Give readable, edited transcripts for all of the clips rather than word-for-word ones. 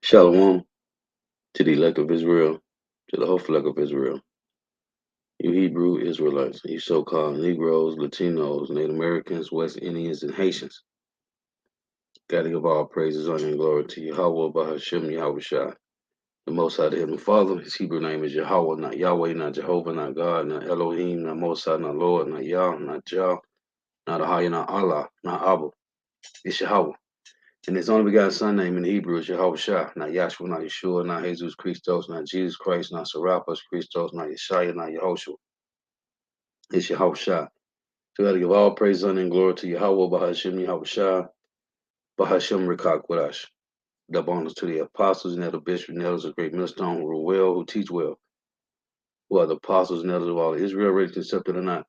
Shalom to the elect of Israel, to the whole flock of Israel. You Hebrew Israelites, you so-called Negroes, Latinos, Native Americans, West Indians, and Haitians. Gotta give all praises, honor, and glory to Yahweh, Bahashem, Yahweh Shai. The Most High, the Heavenly Father. His Hebrew name is Yahweh, not Yahweh, not Jehovah, not God, not Elohim, not Most High, not Lord, not Yah, not Jah, not Ahaya, not Allah, not Abba. It's Yahweh. And his only begotten son name in Hebrew is Yahweh Shah, not Yahshua, not Yeshua, not Jesus Christos, not Jesus Christ, not Serapis Christos, not Yeshaya, not Yehoshua. It's Yahweh Shah. So we got to give all praise, honor, and glory to Yahweh, Bahashem, Yahweh Shah, Bahashem, Rekak, Wadash. Double honors to the apostles and the bishops and elders of great millstone who rule well, who teach well, who are the apostles and elders of all Israel, ready to accept it or not.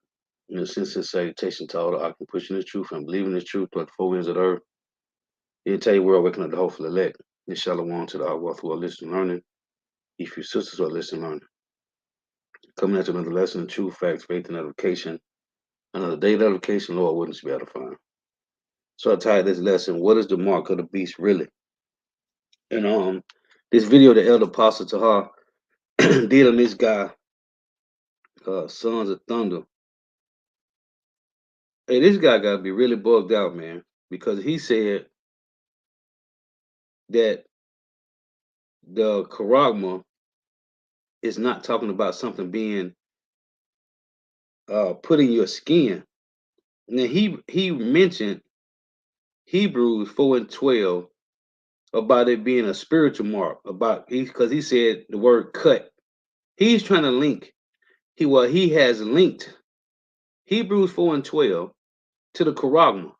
In the sense of salutation to all the I can push in the truth and believe in the truth like the four winds of the earth. He'll tell you we're waking up the hopeful elect. And shalom to the Awwath who are listening learning. If your sisters who are listening learning. Coming at another lesson of truth, facts, faith, and edification. Another day of edification, Lord, wouldn't be edifying. So I titled this lesson, What is the Mark of the Beast Really? And this video the Elder Apostle Tahar did on this guy, Sons of Thunder. Hey, this guy got to be really bugged out, man, because he said that the charagma is not talking about something being put in your skin. Now he mentioned Hebrews 4:12 about it being a spiritual mark, because he said the word cut. He's trying to link. He has linked Hebrews 4:12 to the charagma.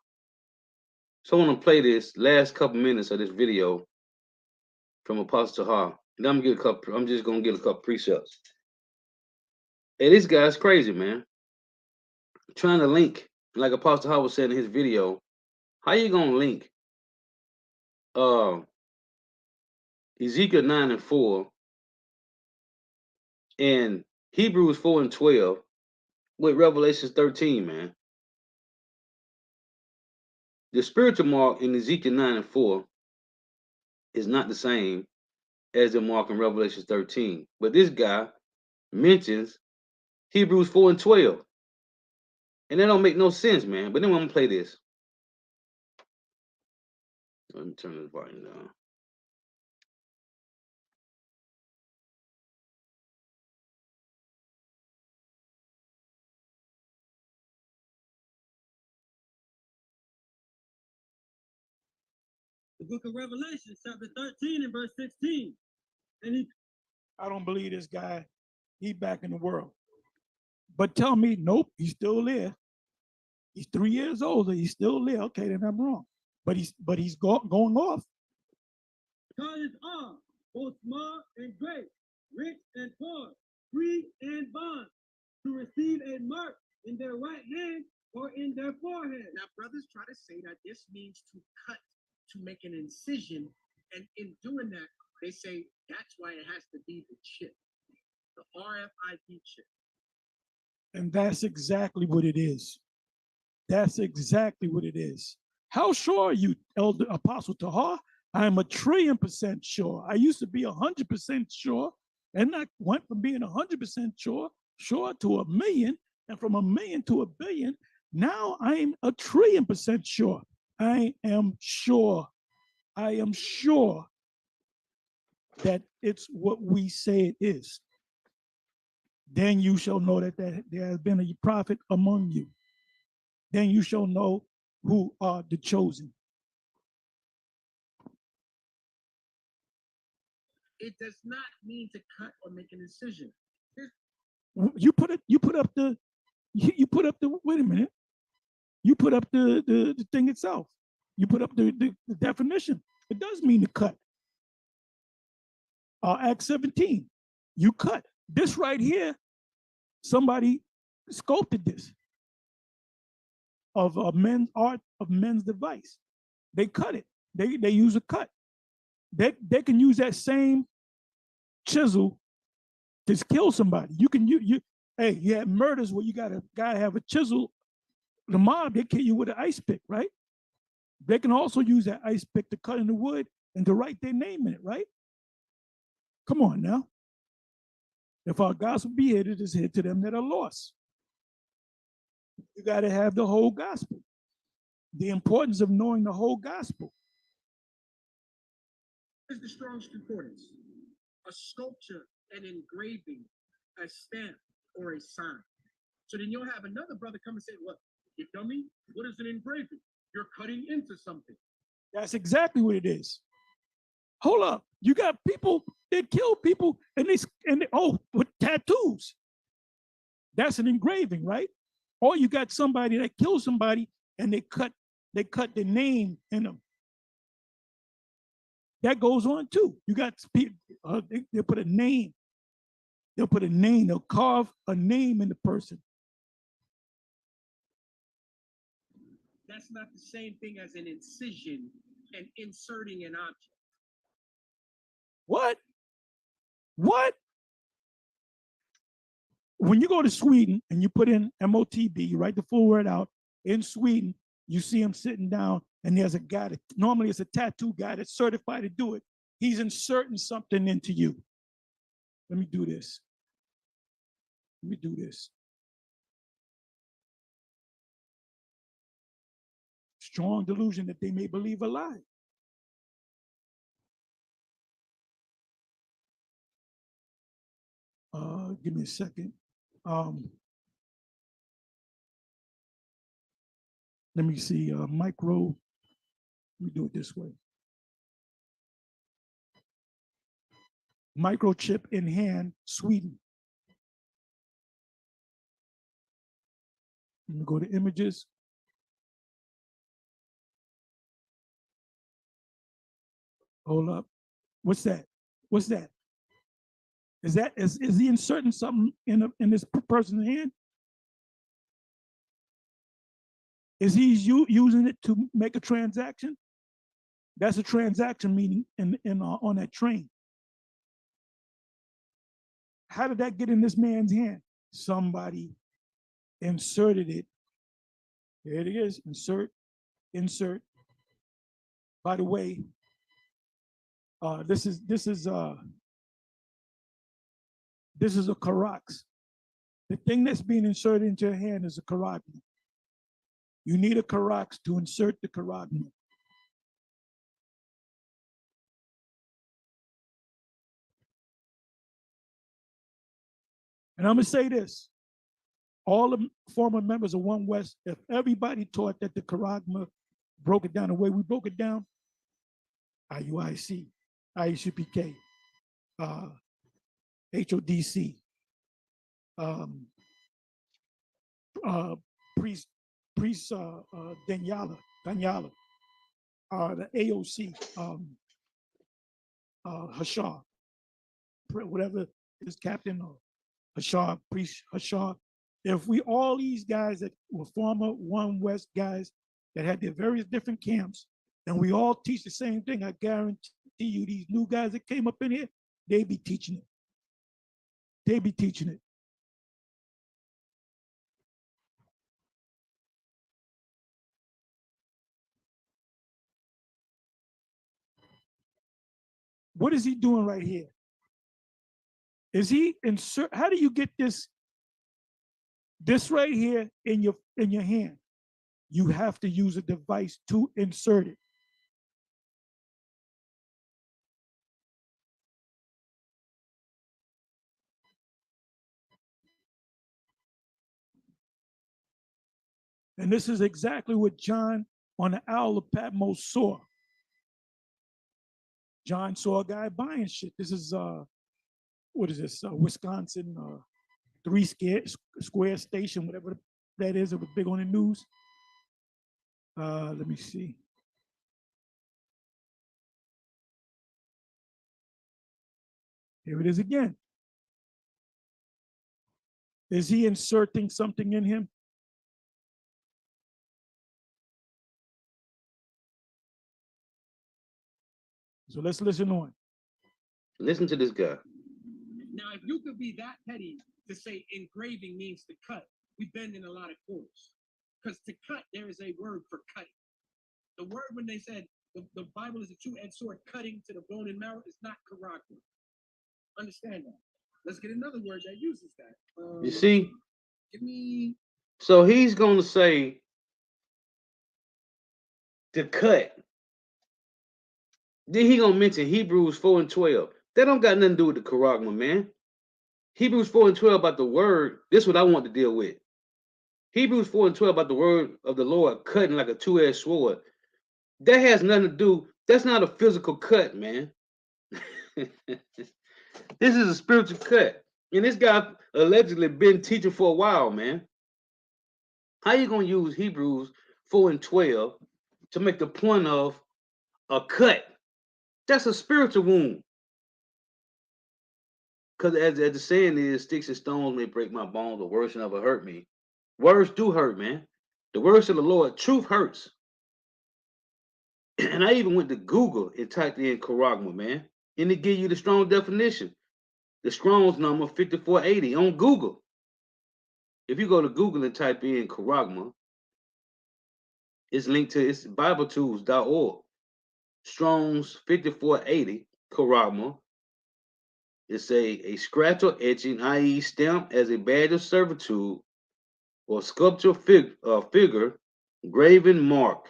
So I want to play this last couple minutes of this video from Apostle Tahar. And I'm just gonna get a couple precepts. Hey, this guy's crazy, man. Trying to link, like Apostle Tahar was saying in his video, how you gonna link Ezekiel 9:4 and Hebrews 4:12 with Revelation 13, man? The spiritual mark in Ezekiel 9:4 is not the same as the mark in Revelation 13. But this guy mentions Hebrews 4:12. And that don't make no sense, man. But then I'm gonna play this. Let me turn this volume down. The book of Revelation, chapter 13 and verse 16. And I don't believe this guy, he back in the world. But tell me, nope, he's still there. He's 3 years older, he's still there. Okay, then I'm wrong. But he's going off. God is all, both small and great, rich and poor, free and bond, to receive a mark in their right hand or in their forehead. Now, brothers try to say that this means to cut, to make an incision, and in doing that, they say that's why it has to be the chip, the RFID chip. And that's exactly what it is. That's exactly what it is. How sure are you, Elder Apostle Tahar? I'm 1,000,000,000% sure. I used to be 100% sure, and I went from being 100% sure to 1,000,000, and from 1,000,000 to 1,000,000,000. Now I'm 1,000,000,000% sure. I am sure. I am sure that it's what we say it is. Then you shall know that there has been a prophet among you. Then you shall know who are the chosen. It does not mean to cut or make an incision. You put up the wait a minute. You put up the thing itself. You put up the definition. It does mean to cut. Acts 17. You cut. This right here, somebody sculpted this of men's art, of men's device. They cut it. They use a cut. They can use that same chisel to kill somebody. You can you have murders where you gotta have a chisel. The mob, they kill you with an ice pick, right? They can also use that ice pick to cut in the wood and to write their name in it, right? Come on now. If our gospel be hid, it is hid to them that are lost. You got to have the whole gospel. The importance of knowing the whole gospel. Here's the Strong's Concordance. A sculpture, an engraving, a stamp, or a sign. So then you'll have another brother come and say, "What, you dummy? What is an engraving? You're cutting into something." That's exactly what it is. Hold up. You got people that kill people and with tattoos. That's an engraving, right? Or you got somebody that kills somebody and they cut the name in them. That goes on too. You got people, they put a name. They'll put a name, they'll carve a name in the person. That's not the same thing as an incision and inserting an object. What? What? When you go to Sweden and you put in MOTB, you write the full word out in Sweden, you see him sitting down and there's a guy that normally it's a tattoo guy that's certified to do it. He's inserting something into you. Let me do this. Let me do this. Strong delusion that they may believe a lie. Give me a second. Let me see, micro, let me do it this way. Microchip in hand, Sweden. Let me go to images. Hold up. What's that? What's that? Is he inserting something in this person's hand? Is he using it to make a transaction? That's a transaction meaning on that train. How did that get in this man's hand? Somebody inserted it. There it is. Insert, insert. By the way, this is a Karax. The thing that's being inserted into your hand is a Karagma. You need a Karax to insert the Karagma. And I'm gonna say this, all the former members of One West, if everybody taught that the Karagma broke it down the way we broke it down, IUIC, IUCPK, HODC, Priest Daniela, the AOC, Hashar, whatever is Captain Hashar, Priest Hashar. If we all these guys that were former One West guys that had their various different camps, and we all teach the same thing, I guarantee you these new guys that came up in here, they be teaching it. They be teaching it. What is he doing right here? Is he insert? How do you get this right here in your hand? You have to use a device to insert it. And this is exactly what John on the Isle of Patmos saw. John saw a guy buying shit. This is what is this? Wisconsin 3 Square Station, whatever that is. It was big on the news. Let me see. Here it is again. Is he inserting something in him? So let's listen on. Listen to this guy. Now, if you could be that petty to say engraving means to cut, we bend in a lot of corners. Because to cut, there is a word for cutting. The word when they said The Bible is a two-edged sword cutting to the bone and marrow. It's not karate. Understand that. Let's get another word that uses that. You see? Give me. So he's going to say to cut. Then he going to mention Hebrews 4 and 12. That don't got nothing to do with the charagma, man. Hebrews 4 and 12 about the word. This is what I want to deal with. Hebrews 4 and 12 about the word of the Lord cutting like a two-edged sword. That has nothing to do. That's not a physical cut, man. This is a spiritual cut. And this guy allegedly been teaching for a while, man. How you going to use Hebrews 4 and 12 to make the point of a cut? That's a spiritual wound. Because as the saying is, sticks and stones may break my bones, but words never hurt me. Words do hurt, man. The words of the Lord, truth hurts. And I even went to Google and typed in charagma, man. And it give you the strong definition. The Strong's number 5480 on Google. If you go to Google and type in charagma, it's linked to it's BibleTools.org. Strong's 5480 charagma. It's a scratch or etching, i.e., stamp as a badge of servitude or sculpture figure, graven mark.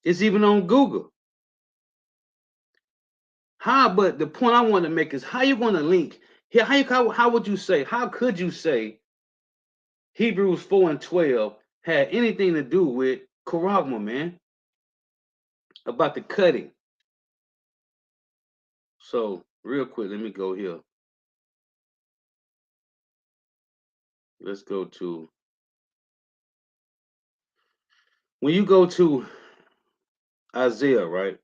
It's even on Google. But the point I want to make is how you want to link here. How would you say? How could you say Hebrews 4 and 12 had anything to do with charagma, man? About the cutting. So real quick, let me go here. Let's go to when you go to Isaiah, right?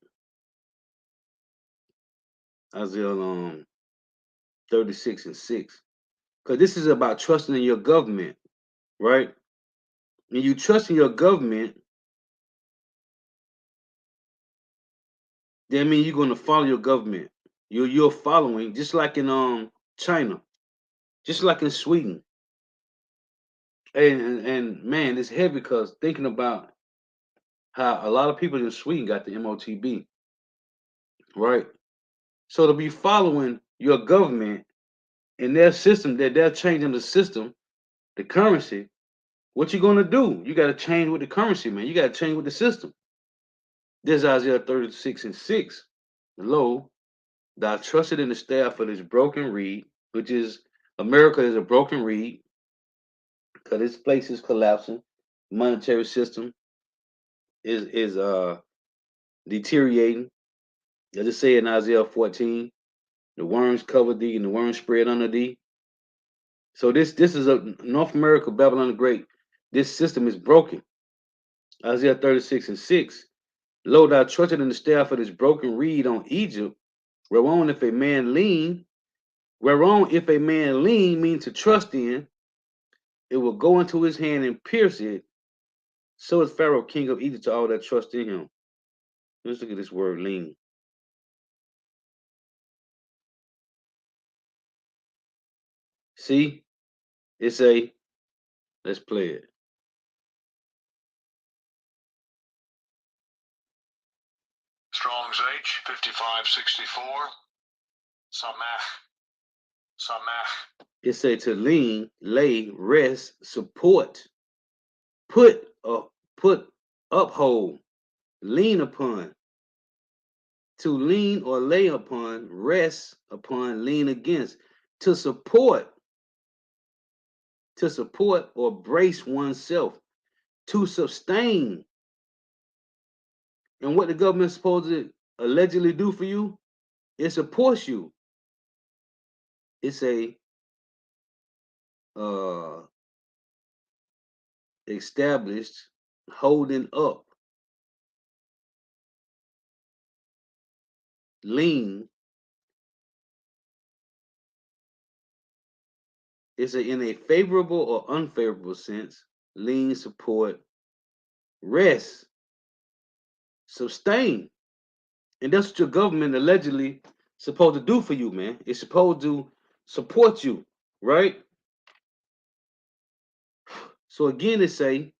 Isaiah 36 and 6. Because this is about trusting in your government, right? When you trust in your government, that means you're going to follow your government. You're following, just like in China, just like in Sweden. And man, it's heavy because thinking about how a lot of people in Sweden got the MOTB, right? So to be following your government in their system, that they're changing the system, the currency, what you gonna do? You got to change with the currency, man. You got to change with the system. This is Isaiah 36 and 6. Lo, thou trusted in the staff of this broken reed, which is America is a broken reed, because this place is collapsing. Monetary system is deteriorating. As it say in Isaiah 14, the worms covered thee and the worms spread under thee. So this is a North America, Babylon the Great. This system is broken. Isaiah 36 and 6. Lo, thou trusted in the staff of this broken reed on Egypt, whereon if a man lean means to trust in, it will go into his hand and pierce it. So is Pharaoh, king of Egypt, to all that trust in him. Let's look at this word lean. See, let's play it. Strong's H 5564. Samach. It say to lean, lay, rest, support, put, uphold, lean upon. To lean or lay upon, rest upon, lean against. To support or brace oneself. To sustain. And what the government's supposed to allegedly do for you, it supports you. It's a established holding up. Lean is in a favorable or unfavorable sense. Lean, support, rest, sustain. And that's what your government allegedly supposed to do for you, man. It's supposed to support you, right? So again, it say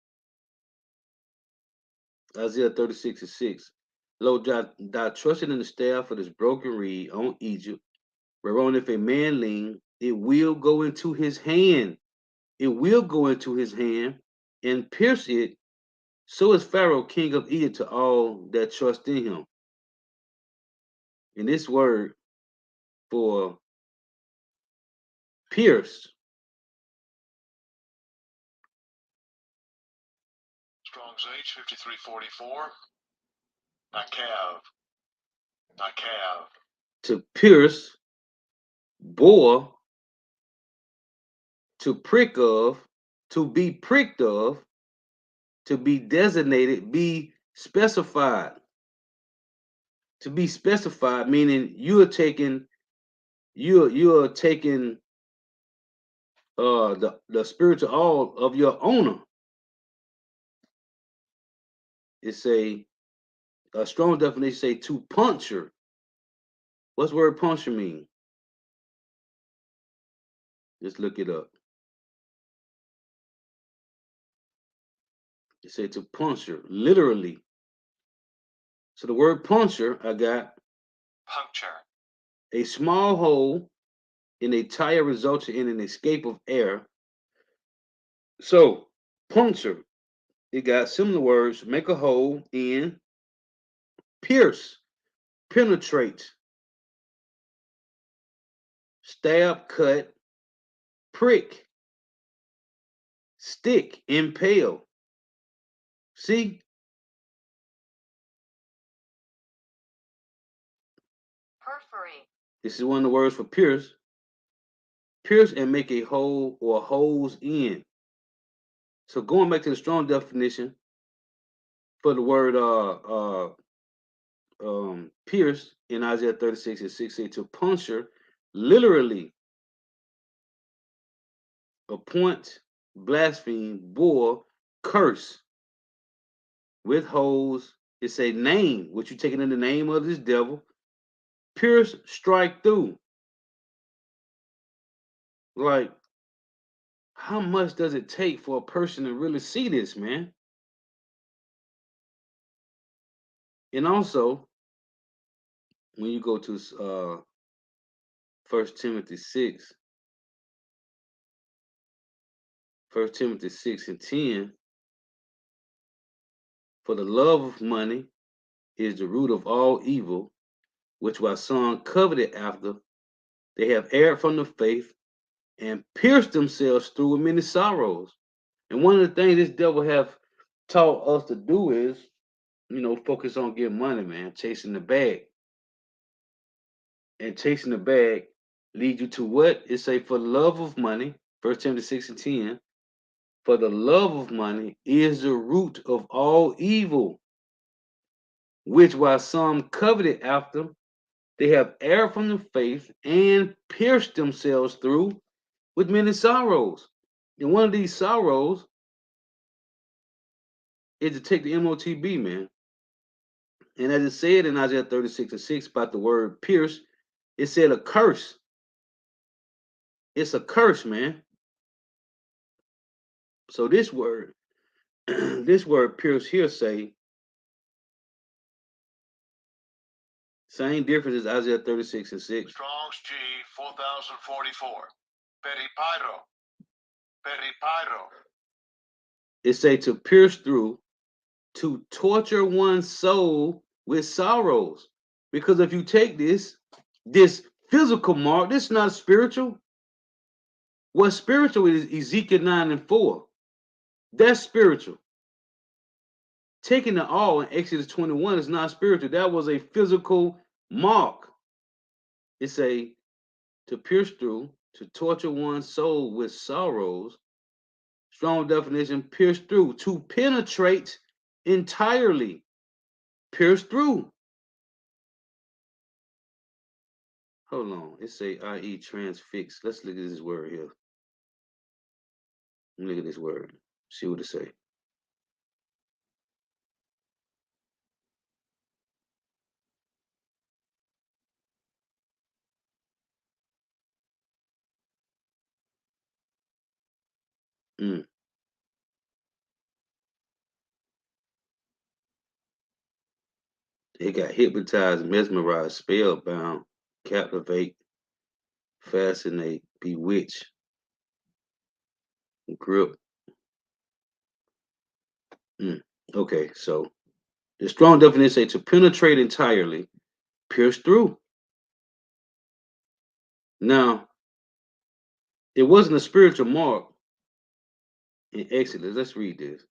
Isaiah 36:6. Lo, thou trusted in the staff of this broken reed on Egypt, whereon if a man lean, it will go into his hand. It will go into his hand and pierce it. So is Pharaoh, king of Egypt, to all that trust in him. And this word for pierce, Strong's H 5344. Nakav. Nakav. to pierce, bore, to prick of, to be pricked of, to be designated, be specified. To be specified, meaning you're taking the spiritual all of your owner. It's a strong definition say to puncture. What's the word puncture mean? Just look it up. It said to puncture, literally. So the word puncture, I got Puncture. a small hole in a tire resulting in an escape of air. So puncture, it got similar words, make a hole in, pierce, penetrate, stab, cut, prick, stick, impale. See? Perforate. This is one of the words for pierce. Pierce and make a hole or holes in. So going back to the strong definition for the word pierce in Isaiah 36:6 say to puncture, literally appoint, blaspheme, bore, curse with holes. It's a name, what you taking in the name of this devil. Pierce, strike through. Like, how much does it take for a person to really see this, man? And also, when you go to 1 Timothy 6, 1 Timothy 6:10, for the love of money is the root of all evil, which while some coveted after, they have erred from the faith and pierced themselves through with many sorrows. And one of the things this devil have taught us to do is, focus on getting money, man, chasing the bag. And chasing the bag leads you to what? It say, for the love of money, 1 Timothy 6:10, for the love of money is the root of all evil, which while some coveted after, they have erred from the faith and pierced themselves through with many sorrows. And one of these sorrows is to take the MOTB, man. And as it said in Isaiah 36:6 about the word pierce, it said a curse. It's a curse, man. So this word, this word pierce here say, same difference as Isaiah 36:6. Strong's G 4044. Peripyro. Peripyro. It say to pierce through, to torture one's soul with sorrows. Because if you take this physical mark, this is not spiritual. What's spiritual is Ezekiel 9:4. That's spiritual. Taking the all in Exodus 21 is not spiritual. That was a physical mark. It's to pierce through, to torture one's soul with sorrows. Strong definition, pierce through, to penetrate entirely. Pierce through. Hold on. It say i.e. transfix. Let's look at this word here. Look at this word. See what it say. Mm. They got hypnotized, mesmerized, spellbound, captivate, fascinate, bewitch, grip. Okay, so the strong definition say to penetrate entirely, pierce through. Now, it wasn't a spiritual mark in Exodus. Let's read this.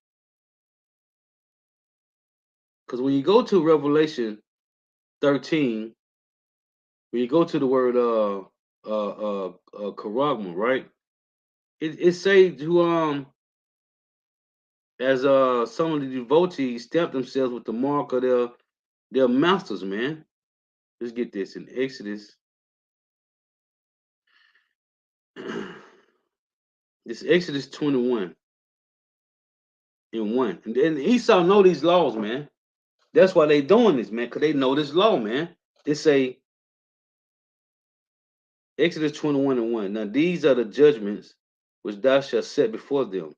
Because when you go to Revelation 13, when you go to the word charagma, right? It say to as some of the devotees stamp themselves with the mark of their masters, man. Let's get this in Exodus. This Exodus 21 and 1. And then Esau know these laws, man. That's why they doing this, man, because they know this law, man. They say Exodus 21 and 1. Now these are the judgments which thou shalt set before them.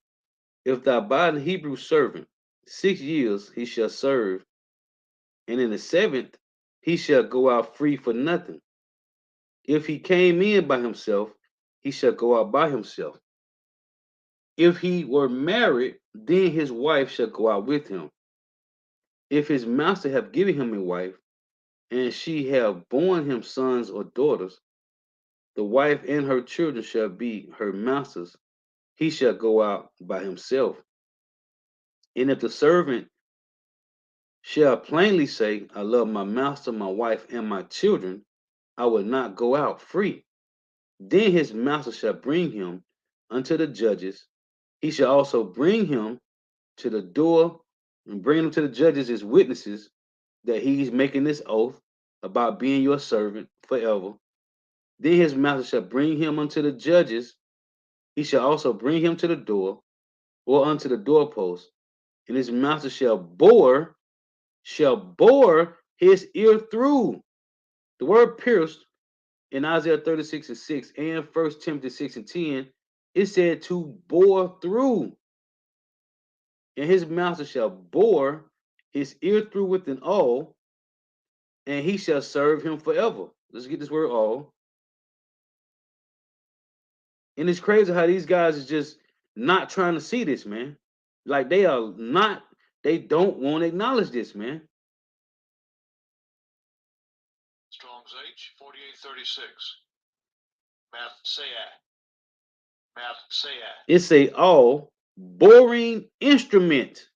If thou buy an Hebrew servant, 6 years he shall serve, and in the 7th he shall go out free for nothing. If he came in by himself, he shall go out by himself. If he were married, then his wife shall go out with him. If his master have given him a wife, and she have borne him sons or daughters, the wife and her children shall be her master's. He shall go out by himself. And if the servant shall plainly say, I love my master, my wife, and my children, I will not go out free. Then his master shall bring him unto the judges. He shall also bring him to the door and bring him to the judges as witnesses that he's making this oath about being your servant forever. Then his master shall bring him unto the judges. He shall also bring him to the door or unto the doorpost, and his master shall bore his ear through. The word pierced in Isaiah 36 and 6 and 1 Timothy 6 and 10, it said to bore through. And his master shall bore his ear through with an awl, and he shall serve him forever. Let's get this word all. And it's crazy how these guys is just not trying to see this, man. Like they don't want to acknowledge this, man. Strong's H 4836. Math Sayat. Math Sayat. It's a all boring instrument.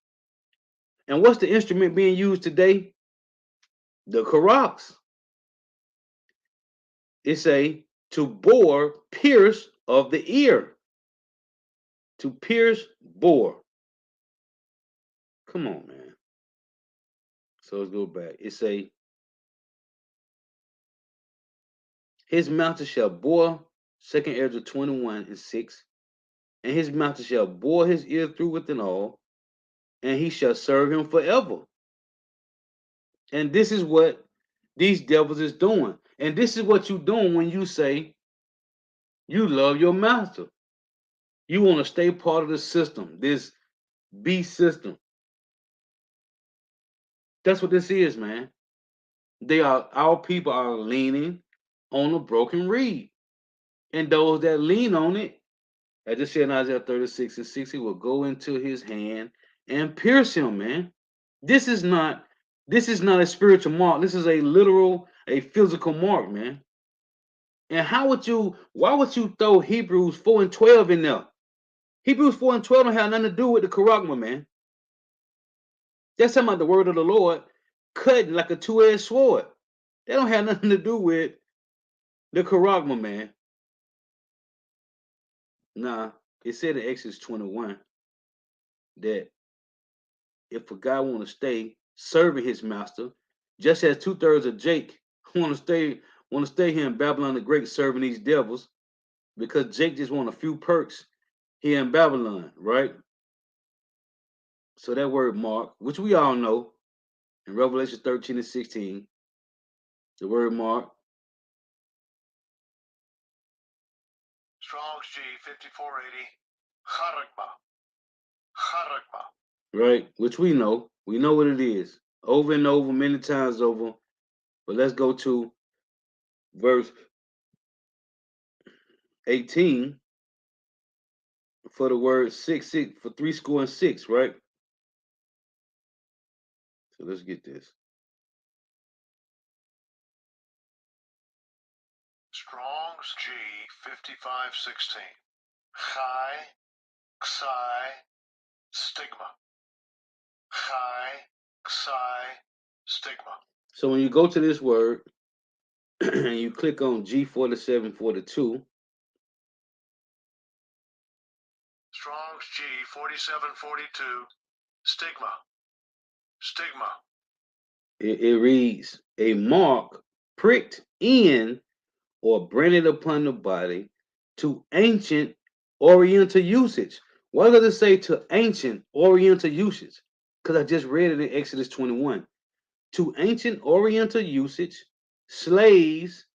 And what's the instrument being used today? The Karoks. It's a to bore, pierce of the ear. To pierce, bore. Come on, man. So let's go back. It's a his master shall bore, 2nd Ezra 21 and 6, and his master shall bore his ear through with an awl, and he shall serve him forever. And this is what these devils is doing. And this is what you're doing when you say you love your master. You want to stay part of the system, this beast system. That's what this is, man. Our people are leaning on a broken reed. And those that lean on it, as it said in Isaiah 36 and 60, will go into his hand and pierce him, man. This is not a spiritual mark. This is a literal, a physical mark, man. And why would you throw Hebrews 4 and 12 in there? Hebrews 4 and 12 don't have nothing to do with the charagma, man. That's talking about the word of the Lord cutting like a two-edged sword. They don't have nothing to do with the charagma, man. Nah, it said in Exodus 21 that if a guy want to stay serving his master, just as 2/3 of Jake want to stay here in Babylon the Great serving these devils, because Jake just want a few perks here in Babylon, right? So that word mark, which we all know in Revelation 13 and 16, the word mark. Strong's G 5480. Charagma. Charagma. Right, which we know what it is. over and over, many times over. But let's go to verse 18 for the word six, for 66, right? So let's get this. Strong's G 5516. Chi, Xi, stigma. Chi, Xi, stigma. So when you go to this word and you click on G4742, Strong's G 4742. Stigma. Stigma. it reads a mark pricked in or branded upon the body to ancient Oriental usage. Why does it say to ancient Oriental usage? Because I just read it in Exodus 21. To ancient Oriental usage, slaves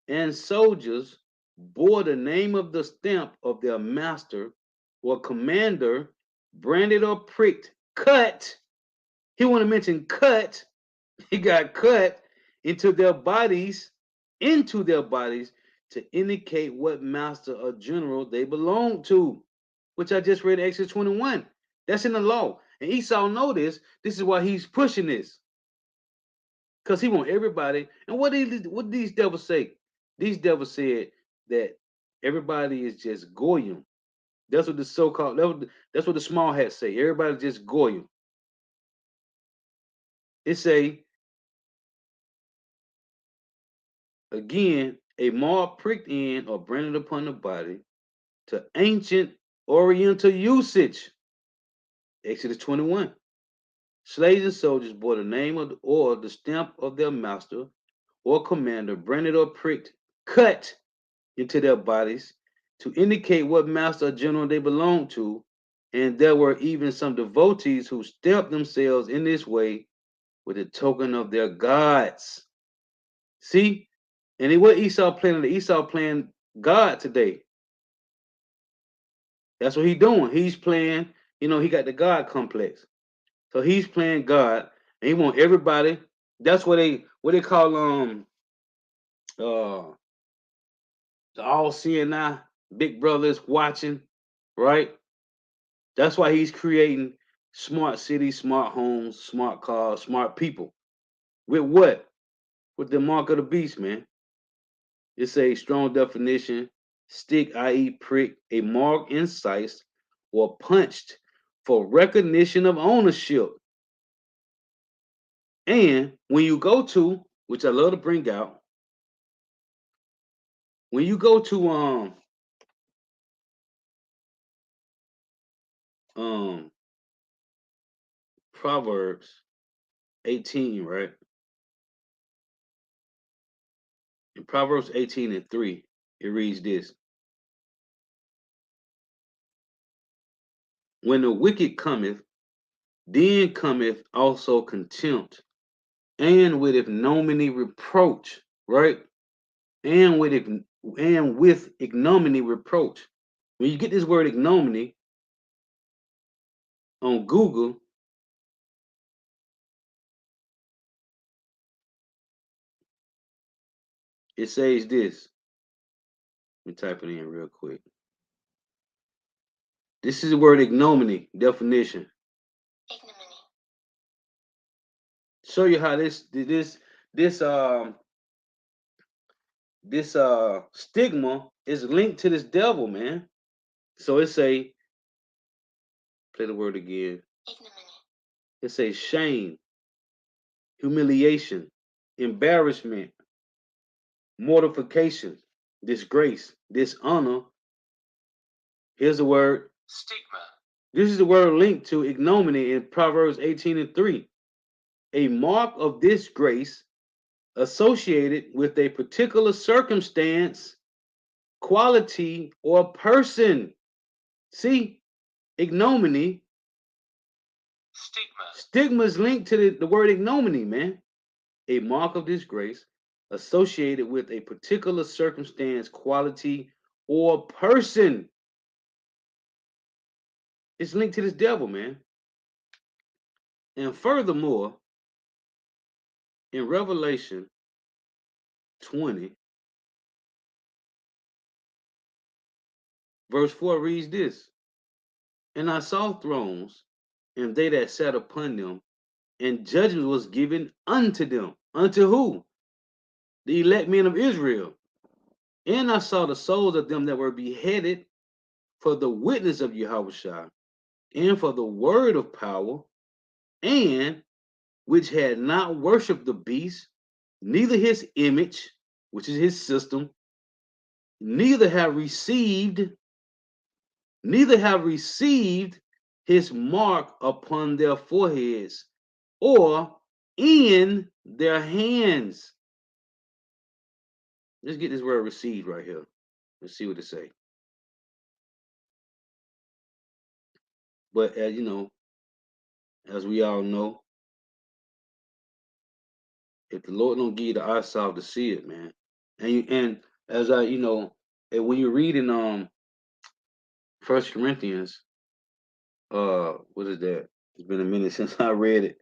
and soldiers bore the name of the stamp of their master or commander, branded or pricked, cut. He want to mention cut. He got cut into their bodies, to indicate what master or general they belong to, which I just read Exodus 21. That's in the law. And Esau know this. This is why he's pushing this. Because he want everybody. And what did these devils say? These devils said that everybody is just goyim. That's what the so-called, that's what the small hats say. Everybody's just goyim. It say, again, a mark pricked in or branded upon the body to ancient Oriental usage. Exodus 21. Slaves and soldiers bore the name of or the stamp of their master or commander, branded or pricked, cut into their bodies to indicate what master or general they belonged to. And there were even some devotees who stamped themselves in this way with a token of their gods. See? And what Esau playing? Esau playing God today. That's what he's doing. He's playing, he got the God complex. So he's playing God, and he want everybody. That's what they call the all seeing eye, big brothers watching, right? That's why he's creating smart cities, smart homes, smart cars, smart people. With what? With the mark of the beast, man. It's a strong definition. Stick, i.e., prick, a mark incised or punched for recognition of ownership. And when you go to, which I love to bring out, when you go to Proverbs 18, right? In Proverbs 18:3, it reads this: when the wicked cometh, then cometh also contempt, and with ignominy reproach, right? And with ignominy reproach. When you get this word ignominy on Google, it says this. Let me type it in real quick. This is the word ignominy definition. Ignominy. Show you how this stigma is linked to this devil, man. So it say, play the word again. Ignominy. It say shame, humiliation, embarrassment, mortification, disgrace, dishonor. Here's the word Stigma. This is the word linked to ignominy in Proverbs 18:3. A mark of disgrace associated with a particular circumstance, quality, or person. See, ignominy. Stigma. Stigma is linked to the word ignominy, man. A mark of disgrace associated with a particular circumstance, quality, or person. It's linked to this devil, man. And furthermore, in Revelation 20, verse 4 reads this. And I saw thrones, and they that sat upon them, and judgment was given unto them. Unto who? The elect men of Israel. And I saw the souls of them that were beheaded for the witness of Yahushua, and for the word of power, and which had not worshipped the beast, neither his image, which is his system, neither have received his mark upon their foreheads or in their hands. Let's get this word received right here. Let's see what it say. But as you know, as we all know, if the Lord don't give you the eyesight to see it, man, and as and when you're reading 1 Corinthians, what is that? It's been a minute since I read it.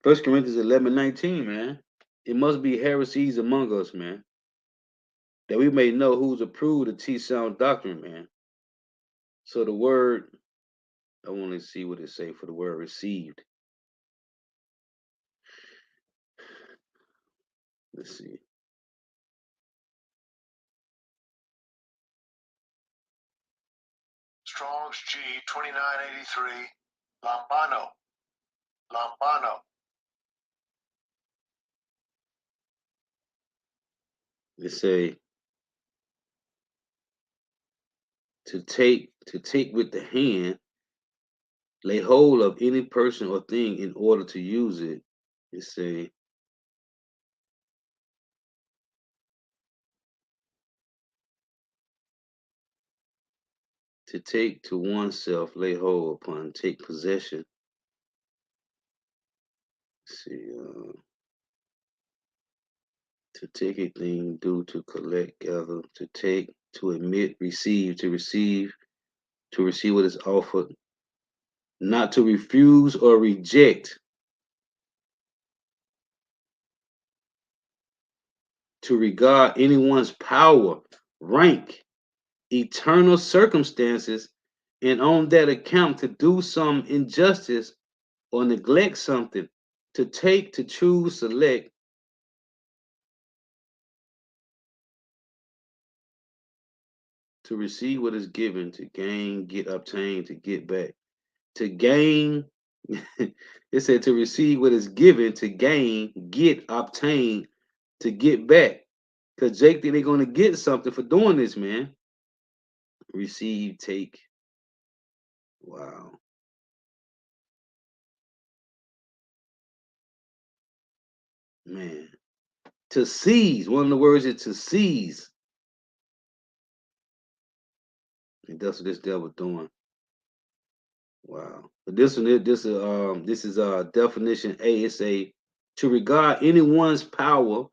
1 Corinthians 11:19, man. It must be heresies among us, man, that we may know who's approved to teach sound doctrine, man. So the word, I want to see what it say for the word received. Let's see. Strong's G 2983. Lambano. Lambano. It say to take with the hand, lay hold of any person or thing in order to use it. It say to take to oneself, lay hold upon, take possession. Let's see, to take a thing, do, to collect, gather, to take, to admit, receive, to receive what is offered, not to refuse or reject, to regard anyone's power, rank, eternal circumstances, and on that account to do some injustice or neglect something, to take, to choose, select, to receive what is given, to gain, get, obtain, to get back, to gain. It said to receive what is given, to gain, get, obtain, to get back. Because Jake think they're going to get something for doing this, man. Receive, take. Wow. Man. To seize. One of the words is to seize. And that's what this devil doing. Wow. But this is definition A. It's a to regard anyone's power,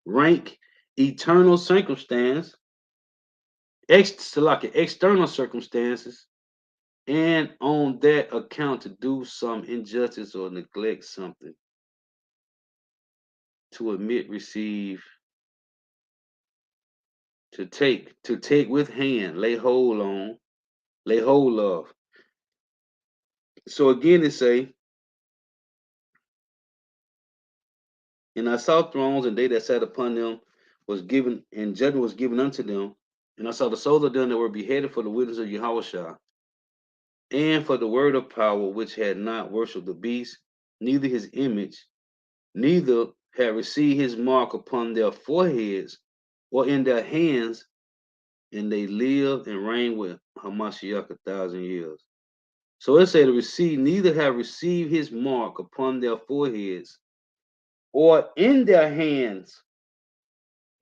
rank, eternal circumstance, external circumstances, and on that account to do some injustice or neglect something. To admit, receive, to take with hand, lay hold on, lay hold of. So again, it say, and I saw thrones, and they that sat upon them was given, and judgment was given unto them. And I saw the souls of them that were beheaded for the witness of Yahushua, and for the word of power, which had not worshipped the beast, neither his image, neither had received his mark upon their foreheads or in their hands, and they lived and reigned with Hamashiach 1,000 years. So it said to receive, neither have received his mark upon their foreheads or in their hands,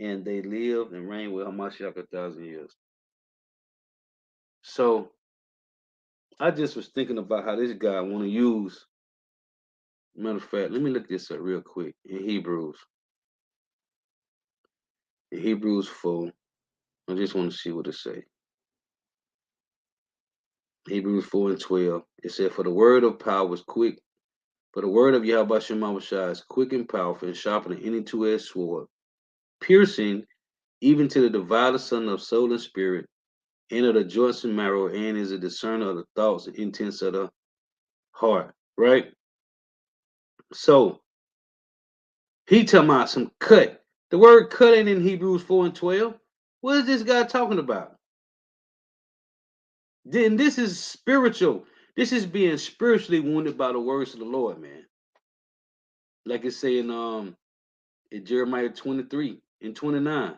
and they lived and reigned with Hamashiach 1,000 years. So I just was thinking about how this guy want to use. Matter of fact, let me look this up real quick in Hebrews. In Hebrews 4, I just want to see what it say. Hebrews 4:12. It said, for the word of power was quick For the word of Yahweh Shema Shai is quick and powerful and sharper than any two-edged sword, piercing even to the divider son of soul and spirit, and of the joints and marrow, and is a discerner of the thoughts and intents of the heart. Right? So he talking about some cut. The word cut ain't in Hebrews 4 and 12. What is this guy talking about? Then this is spiritual. This is being spiritually wounded by the words of the Lord, man. Like it's saying in Jeremiah 23 and 29.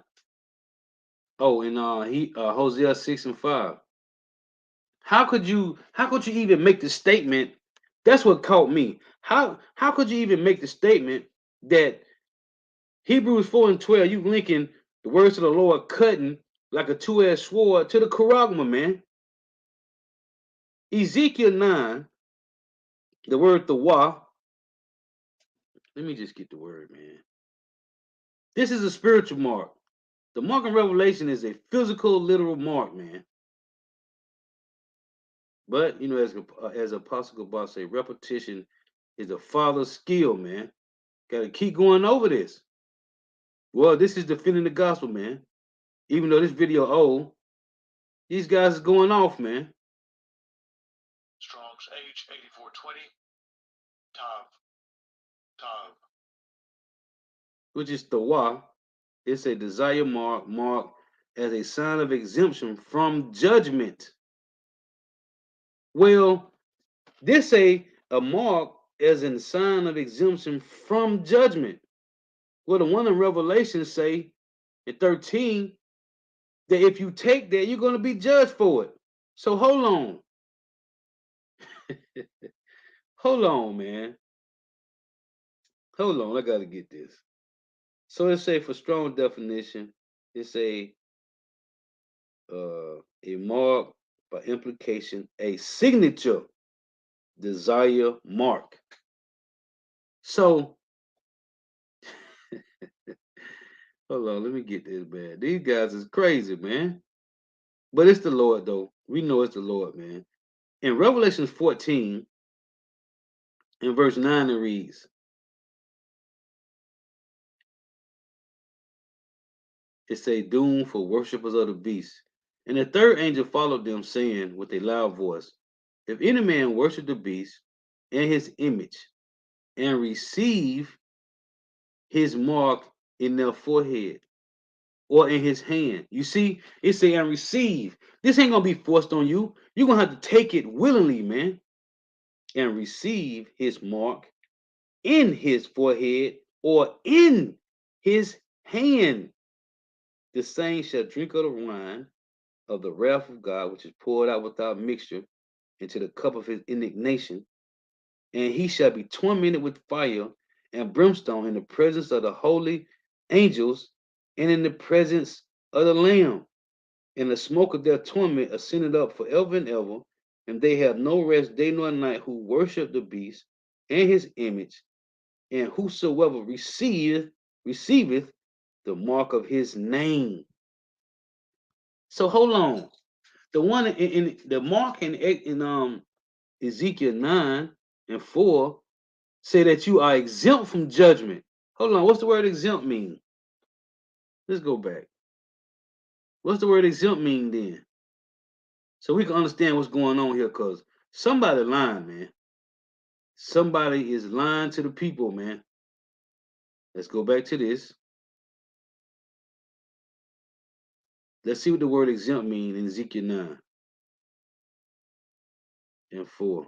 Oh, and Hosea 6 and 5. How could you even make the statement? That's what caught me. How could you even make the statement that Hebrews 4 and 12, you linking the words of the Lord cutting like a two-edged sword to the charagma, man? Ezekiel 9, the word thawa. Let me just get the word, man. This is a spiritual mark. The mark in Revelation is a physical, literal mark, man. But you know, as Apostle Gabal say, repetition is the father's skill, man. Got to keep going over this. Well, this is defending the gospel, man. Even though this video old, these guys is going off, man. Strong's H8420. Tav. Which is thawa. It's a desire mark as a sign of exemption from judgment. Well, this a mark as a sign of exemption from judgment. Well, the one in Revelation say in 13 that if you take that, you're going to be judged for it. So hold on. Hold on, man. Hold on, I got to get this. So it say for strong definition, it's a mark by implication, a signature desire mark. So hold on, let me get this, man. These guys is crazy, man. But it's the Lord, though. We know it's the Lord, man. In Revelation 14, in verse 9, it reads, it say, doom for worshipers of the beast. And the third angel followed them, saying with a loud voice, if any man worship the beast and his image, and receive his mark in their forehead or in his hand. You see, it say and receive. This ain't gonna be forced on you. You're gonna have to take it willingly, man. And receive his mark in his forehead or in his hand. The same shall drink of the wine of the wrath of God, which is poured out without mixture into the cup of his indignation, and he shall be tormented with fire and brimstone in the presence of the holy angels and in the presence of the Lamb. And the smoke of their torment ascended up forever and ever, and they have no rest day nor night who worship the beast and his image, and whosoever receiveth the mark of his name. So hold on. The one in the mark in Ezekiel 9 and 4 say that you are exempt from judgment. Hold on, what's the word exempt mean? Let's go back. What's the word exempt mean then? So we can understand what's going on here, because somebody lying, man. Somebody is lying to the people, man. Let's go back to this. Let's see what the word exempt mean in Ezekiel 9 and 4.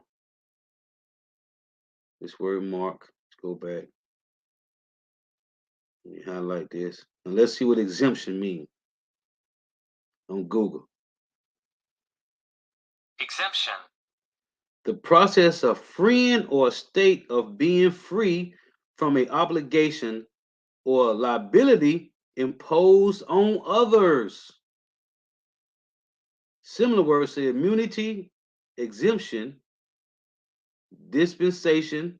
This word mark. Let's go back. Let me highlight this. And let's see what exemption means on Google. Exemption. The process of freeing or a state of being free from an obligation or liability imposed on others. Similar words say immunity, exemption, dispensation,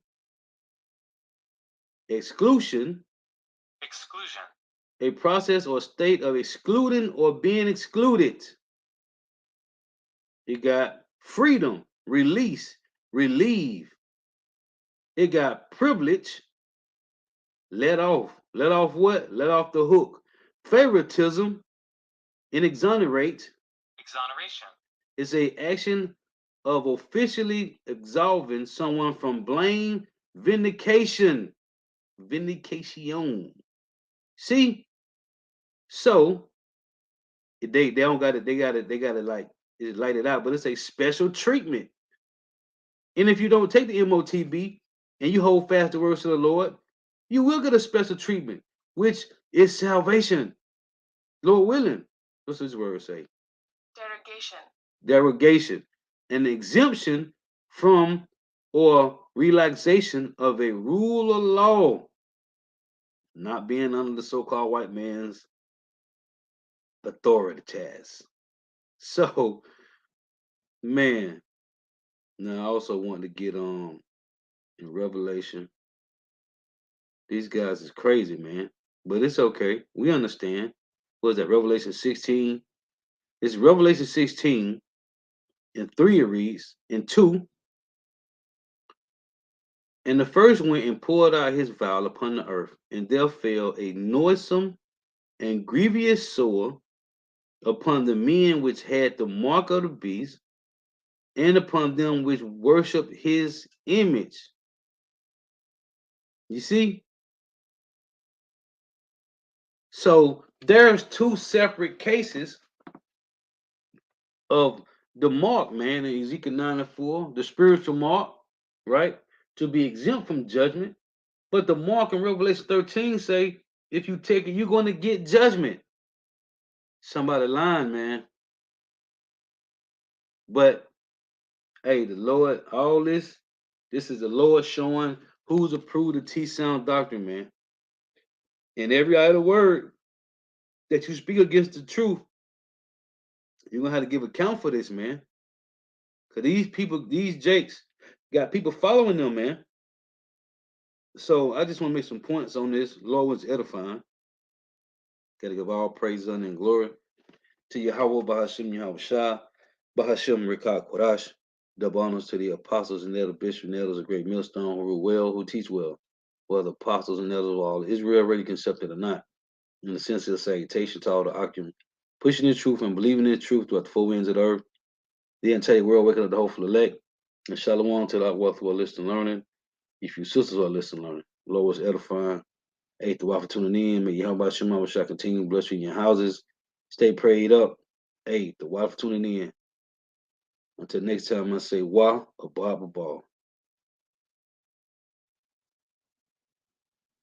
exclusion, Exclusion. a process or state of excluding or being excluded. You got freedom, release, relieve, It got privilege let off. Let off what? Let off the hook. Favoritism and exonerate exoneration, is a action of officially absolving someone from blame, vindication, vindication. See, so they don't got it. They got it like it light it out, but it's a special treatment. And if you don't take the MOTB and you hold fast the words of the Lord, you will get a special treatment, which is salvation. Lord willing. What's this word say? derogation, Derogation, an exemption from or relaxation of a rule or law, not being under the so-called white man's authority test. So, man, now I also want to get in Revelation. These guys is crazy, man. But it's okay. We understand. What is that? Revelation 16. It's Revelation 16 and 3 it reads, and 2. And the first went and poured out his vial upon the earth, and there fell a noisome and grievous sore upon the men which had the mark of the beast, and upon them which worship his image. You see? So there's two separate cases of the mark, man, in Ezekiel 9 and 4, the spiritual mark, right? To be exempt from judgment. But the mark in Revelation 13 say, if you take it, you're going to get judgment. Somebody lying, man. But hey, the Lord, all this is the Lord showing who's approved of T-sound doctrine, man. And every idle word that you speak against the truth, you're gonna have to give account for this, man. Cause these people, these jakes, got people following them, man. So I just want to make some points on this. Lord was edifying. Gotta give all praise, honor, and glory to Yahweh, Bahashim, Yahweh Shah, Bahashim, Rikah, Kodash. Double honors to the apostles and elder bishops and elders of great millstone who rule well, who teach well. Whether apostles and elders of all Israel already accepted or not. In the sense of salutation to all the Akim, pushing the truth and believing in the truth throughout the four winds of the earth. The entire world waking up the hopeful elect. And shalom to that wealth who are listening learning. If you sisters are listening learning. Lord was edifying. Hey, the for tuning in. May Yahweh Shema wish I continue to bless you in your houses. Stay prayed up. Hey, the for tuning in. Until next time, I say, Wah, a ball.